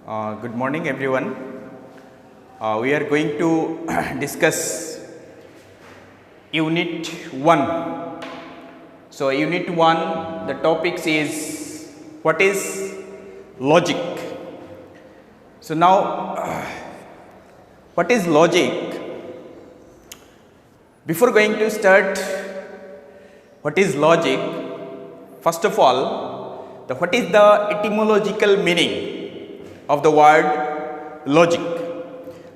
Good morning, everyone. We are going to discuss Unit 1. So, Unit 1, the topic is what is logic. So, now what is logic? Before going to start what is logic, first of all, what is the etymological meaning of the word logic?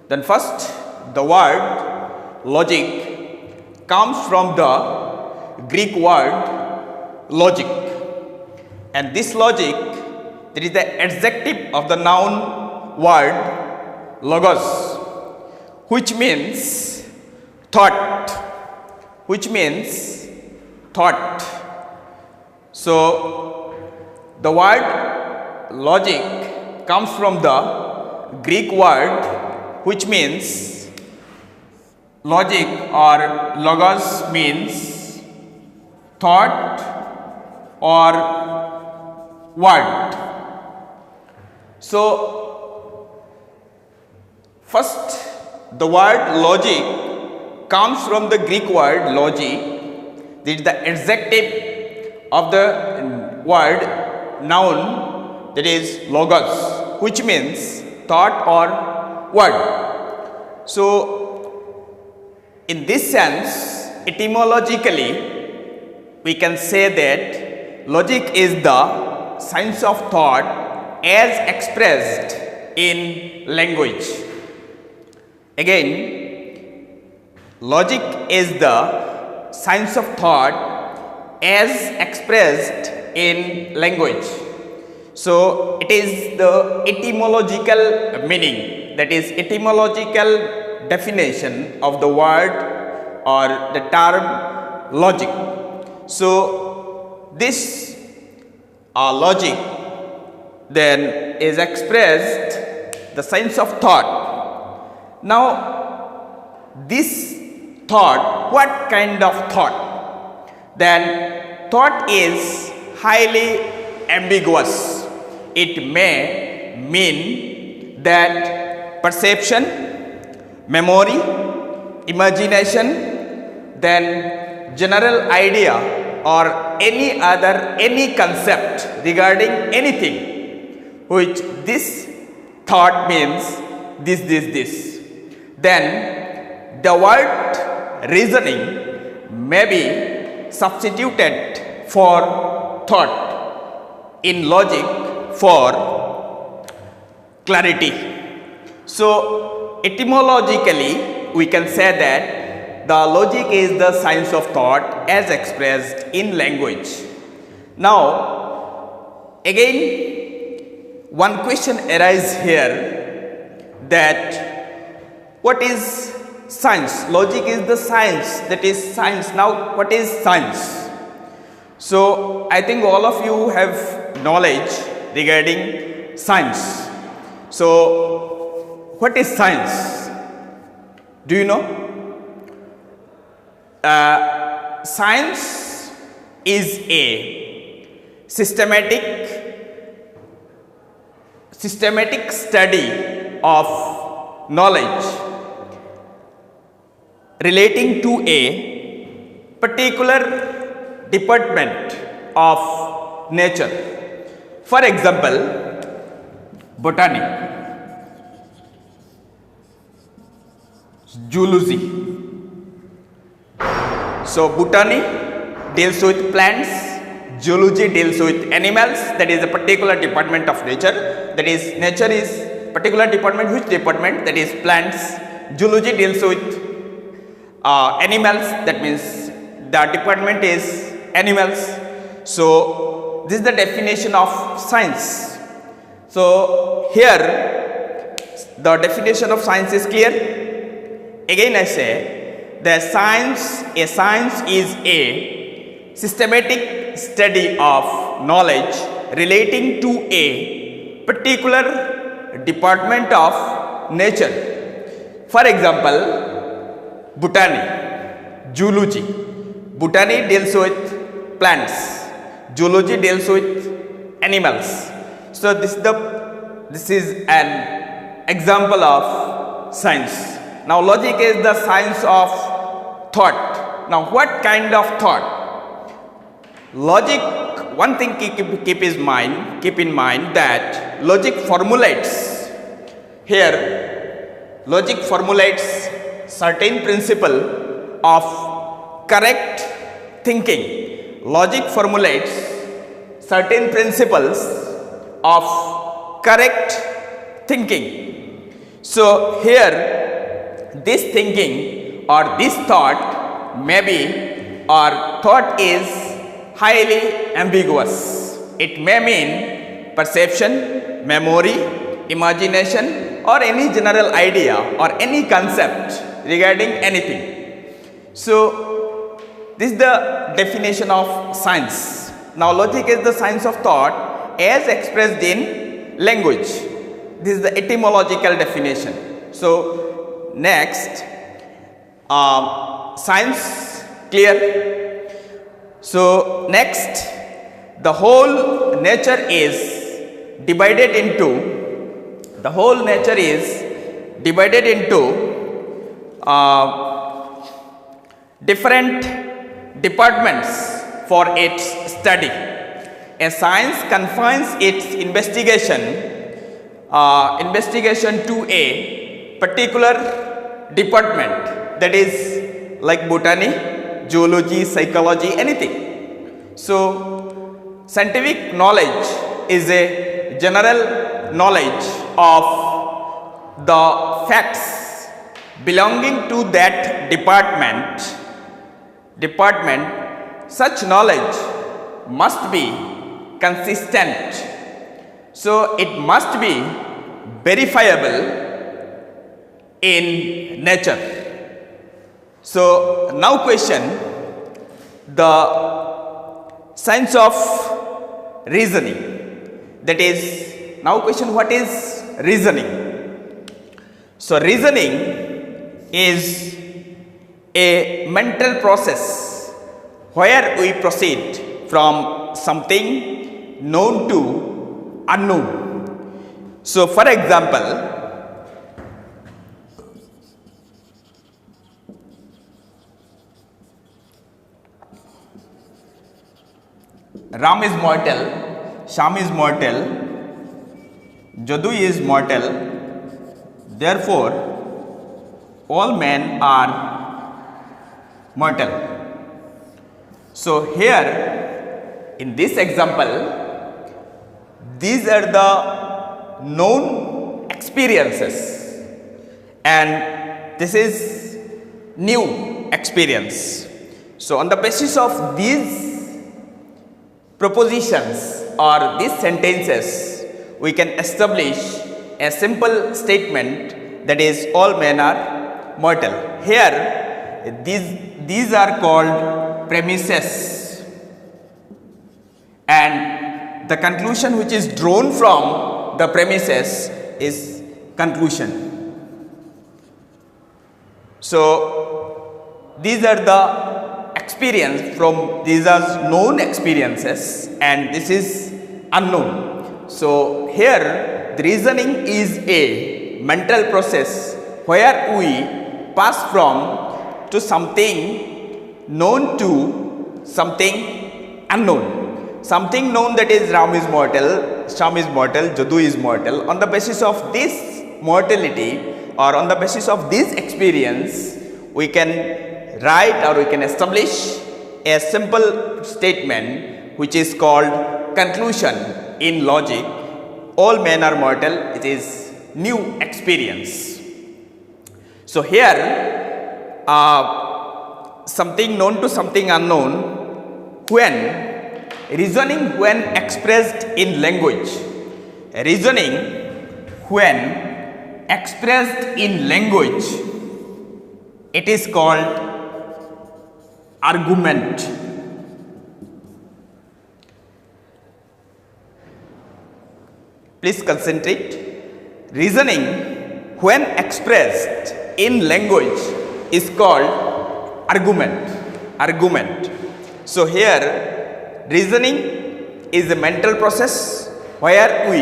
Then first, the word logic comes from the Greek word logic, and this logic, that is the adjective of the noun word logos, which means thought, So, the word logic comes from the Greek word which means logic, or logos means thought or word. So, first, the word logic comes from the Greek word logic. This is the adjective of the word noun, that is logos, which means thought or word. So, in this sense, etymologically, we can say that logic is the science of thought as expressed in language. Again, logic is the science of thought as expressed in language. So, it is the etymological meaning, that is etymological definition of the word or the term logic. So, this logic then is expressed the science of thought. Now, this thought, what kind of thought? Then thought is highly ambiguous. It may mean that perception, memory, imagination, then general idea or any concept regarding anything, which this thought means this. Then the word reasoning may be substituted for thought in logic for clarity. So, etymologically, we can say that the logic is the science of thought as expressed in language. Now, again, one question arises here, that what is science? Logic is the science, that is science. Now, what is science? So, I think all of you have knowledge regarding science. So, what is science? Do you know? Science is a systematic study of knowledge relating to a particular department of nature. For example, botany, zoology. So, botany deals with plants, zoology deals with animals, that is a particular department of nature. That is, nature is particular department, which department? That is plants. Zoology deals with animals, that means the department is animals. So, this is the definition of science. So, here the definition of science is clear. Again, I say that a science is a systematic study of knowledge relating to a particular department of nature. For example, botany, zoology. Botany deals with plants, zoology deals with animals. So, this this is an example of science. Now logic is the science of thought. Now what kind of thought? Logic, one thing keep in mind that logic formulates here, logic formulates certain principle of correct thinking. Logic formulates certain principles of correct thinking. So here this thinking or this thought may be, or thought is highly ambiguous. It may mean perception, memory, imagination, or any general idea or any concept regarding anything. So this is the definition of science. Now logic is the science of thought as expressed in language. This is the etymological definition. So next, science clear. So next, the whole nature is divided into different departments for its study. A science confines its investigation to a particular department, that is like botany, zoology, psychology, anything. So scientific knowledge is a general knowledge of the facts belonging to that department. Such knowledge must be consistent, so it must be verifiable in nature. So now question, the science of reasoning, that is, now question, what is reasoning? So reasoning is a mental process where we proceed from something known to unknown. So for example, Ram is mortal, Sham is mortal, Jadu is mortal, therefore all men are mortal. So here in this example, these are the known experiences and this is new experience. So on the basis of these propositions or these sentences, we can establish a simple statement, that is all men are mortal. Here these are called premises, and the conclusion which is drawn from the premises is conclusion. So these are the experience from, these are known experiences and this is unknown. So here the reasoning is a mental process where we pass from to something known to something unknown. Something known, that is Ram is mortal, Sham is mortal, Jadu is mortal. On the basis of this mortality or on the basis of this experience, we can write or we can establish a simple statement which is called conclusion in logic. All men are mortal, it is new experience. So here something known to something unknown, when reasoning when expressed in language, reasoning when expressed in language, it is called argument. Please concentrate. Reasoning when expressed in language is called argument. So here reasoning is a mental process where we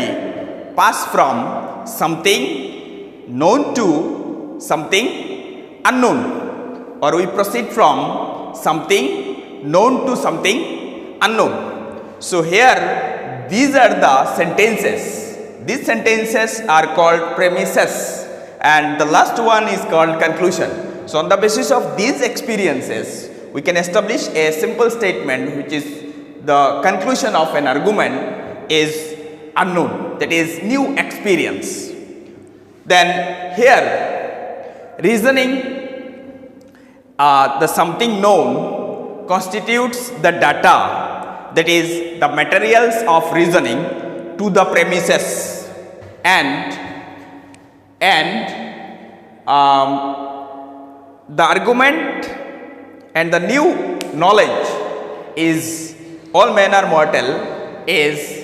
pass from something known to something unknown, or we proceed from something known to something unknown. So here these are the sentences. These sentences are called premises, and the last one is called conclusion. So on the basis of these experiences, we can establish a simple statement, which is the conclusion of an argument is unknown, that is new experience. Then here reasoning, the something known constitutes the data, that is the materials of reasoning to the premises, and the argument and the new knowledge is all men are mortal is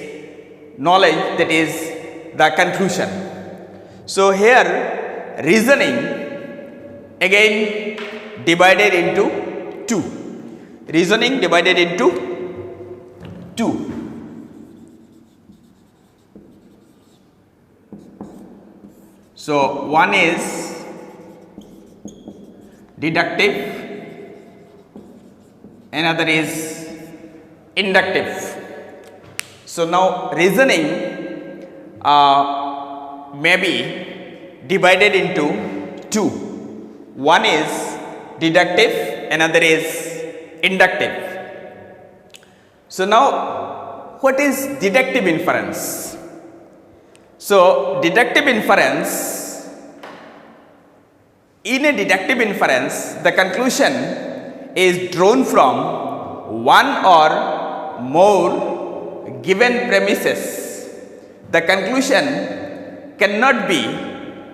knowledge, that is the conclusion. So here reasoning again divided into two. Reasoning divided into two. So one is deductive, another is inductive. So now reasoning may be divided into two. One is deductive, another is inductive. So now what is deductive inference? So deductive inference, in a deductive inference, the conclusion is drawn from one or more given premises. The conclusion cannot be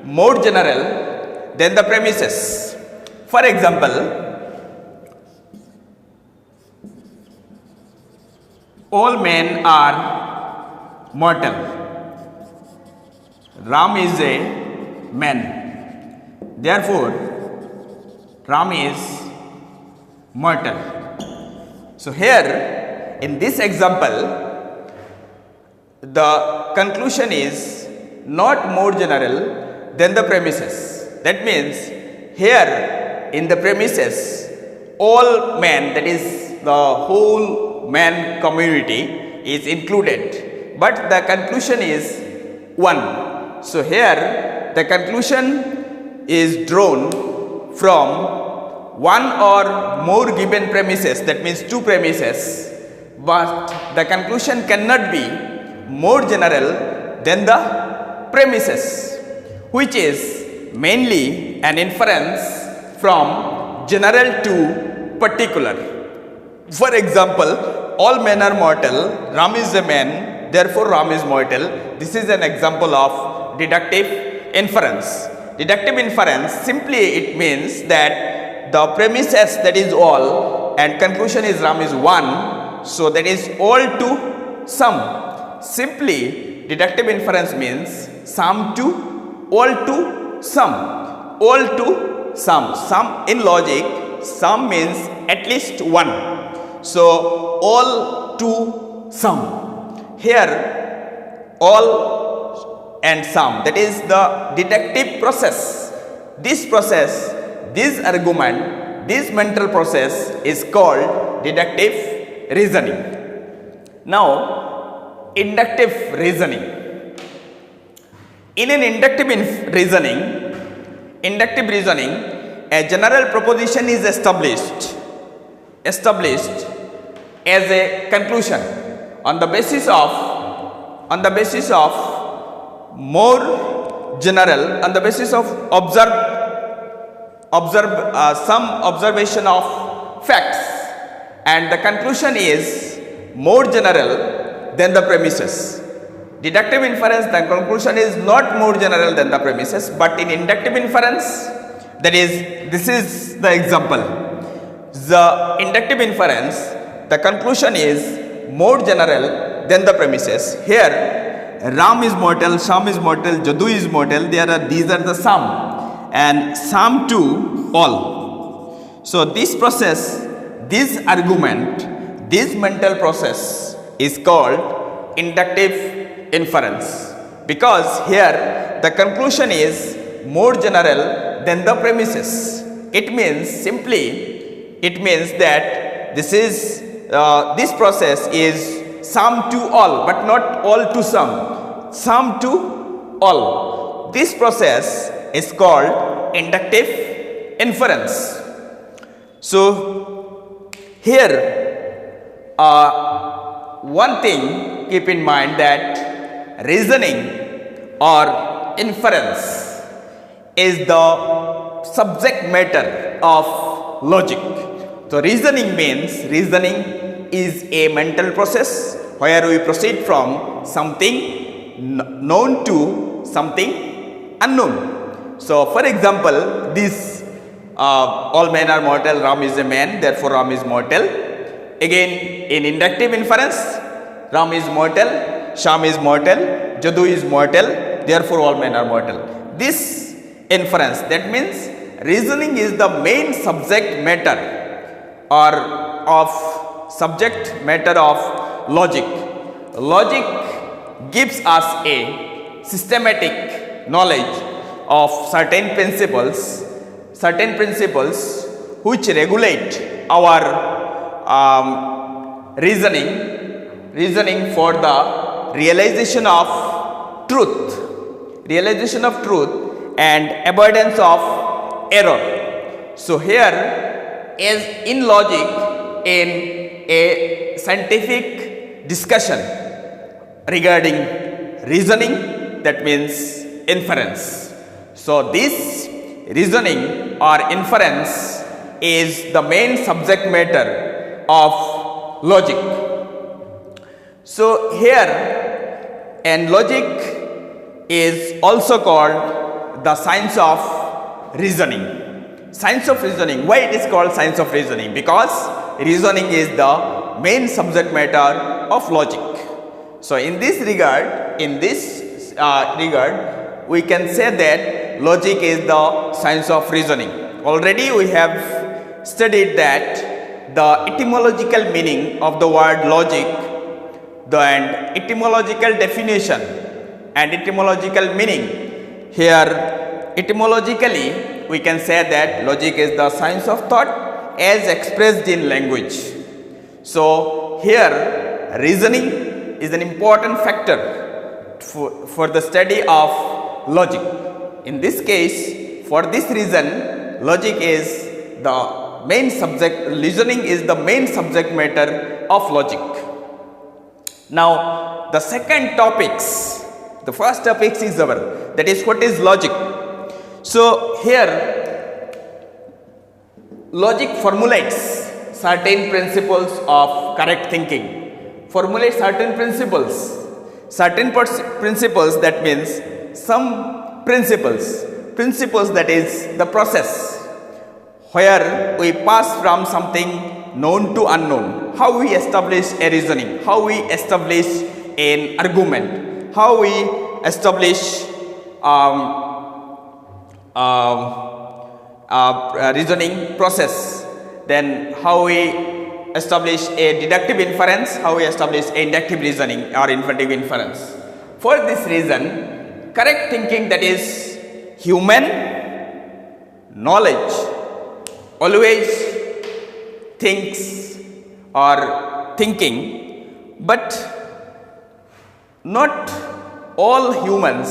more general than the premises. For example, all men are mortal. Ram is a man. Therefore, Ram is mortal. So here in this example, the conclusion is not more general than the premises. That means here in the premises, all men, that is the whole man community is included, but the conclusion is one. So here the conclusion is drawn from one or more given premises, that means two premises, but the conclusion cannot be more general than the premises, which is mainly an inference from general to particular. For example, all men are mortal, Ram is a man, therefore Ram is mortal. This is an example of deductive inference. Deductive inference, simply it means that the premises, that is all, and conclusion is Ram is one, so that is all to some. Simply deductive inference means sum to all to some, all to some. Sum in logic, sum means at least one, so all to some. Here all and some, that is the deductive process. This process, this argument, this mental process is called deductive reasoning. Now inductive reasoning. In an inductive reasoning, a general proposition is established as a conclusion on the basis of more general, on the basis of some observation of facts, and the conclusion is more general than the premises. Deductive inference, the conclusion is not more general than the premises, but in inductive inference, that is, this is the example. The inductive inference, the conclusion is more general than the premises. Here Ram is mortal, Sham is mortal, Jadu is mortal. These are the sum, and sum to all. So this process, this argument, this mental process is called inductive inference. because here the conclusion is more general than the premises. It means that this process is sum to all, but not all to sum. Sum to all. This process is called inductive inference. So here one thing keep in mind, that reasoning or inference is the subject matter of logic. So reasoning is a mental process where we proceed from something known to something unknown. So for example, this all men are mortal, Ram is a man, therefore Ram is mortal. Again, in inductive inference, Ram is mortal, Sham is mortal, Jadu is mortal, therefore all men are mortal. This inference, that means reasoning is the main subject matter or of subject matter of logic. Logic gives us a systematic knowledge of certain principles which regulate our reasoning for the realization of truth and avoidance of error. So here, as in logic, in a scientific discussion regarding reasoning, that means inference. So this reasoning or inference is the main subject matter of logic. So here, and logic is also called the science of reasoning. Science of reasoning. Why it is called science of reasoning? Because reasoning is the main subject matter of logic. So in this regard, we can say that logic is the science of reasoning. Already we have studied that the etymological meaning of the word logic, and etymological definition and etymological meaning. Here, etymologically, we can say that logic is the science of thought as expressed in language. So here, reasoning is an important factor for the study of logic. In this case, for this reason, logic is the main subject, reasoning is the main subject matter of logic. Now, the second topics, the first topics is that is what is logic. So here, logic formulates certain principles of correct thinking. Formulate certain principles. That means some principles that is the process where we pass from something known to unknown. How we establish a reasoning, how we establish an argument, how we establish reasoning process, then how we establish a deductive inference, how we establish a inductive reasoning or inference inference. For this reason, correct thinking, that is human knowledge, always thinks or thinking, but not all humans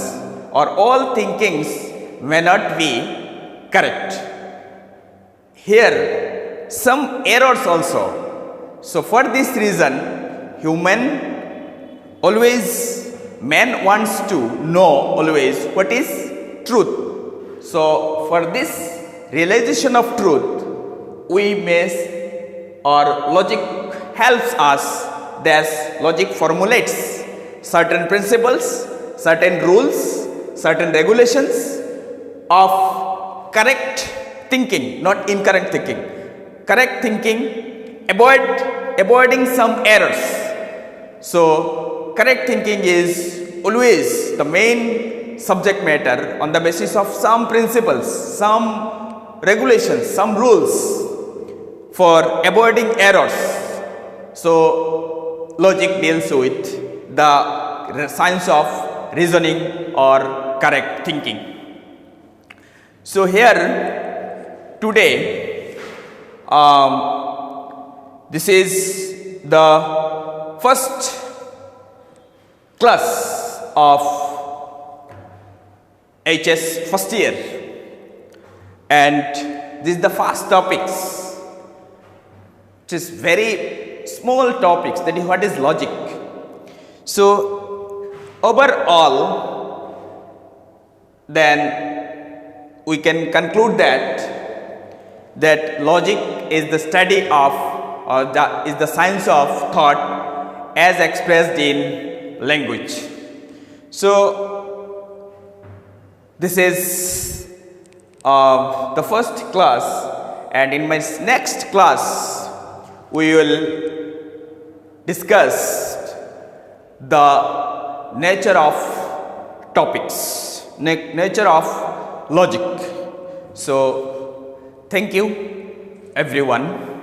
or all thinkings may not be correct. Here, some errors also. So for this reason, man wants to know always what is truth. So for this realization of truth, logic helps us. Thus, logic formulates certain principles, certain rules, certain regulations of correct thinking, not incorrect thinking. Correct thinking, avoiding some errors. So, correct thinking is always the main subject matter on the basis of some principles, some regulations, some rules for avoiding errors. So, logic deals with the science of reasoning or correct thinking. So here today this is the first class of HS first year, and this is the first topics, which is very small topics, that is what is logic. So overall then we can conclude that logic is the study of, or is the science of thought as expressed in language. So this is the first class, and in my next class we will discuss the nature of topics, nature of logic. So thank you everyone.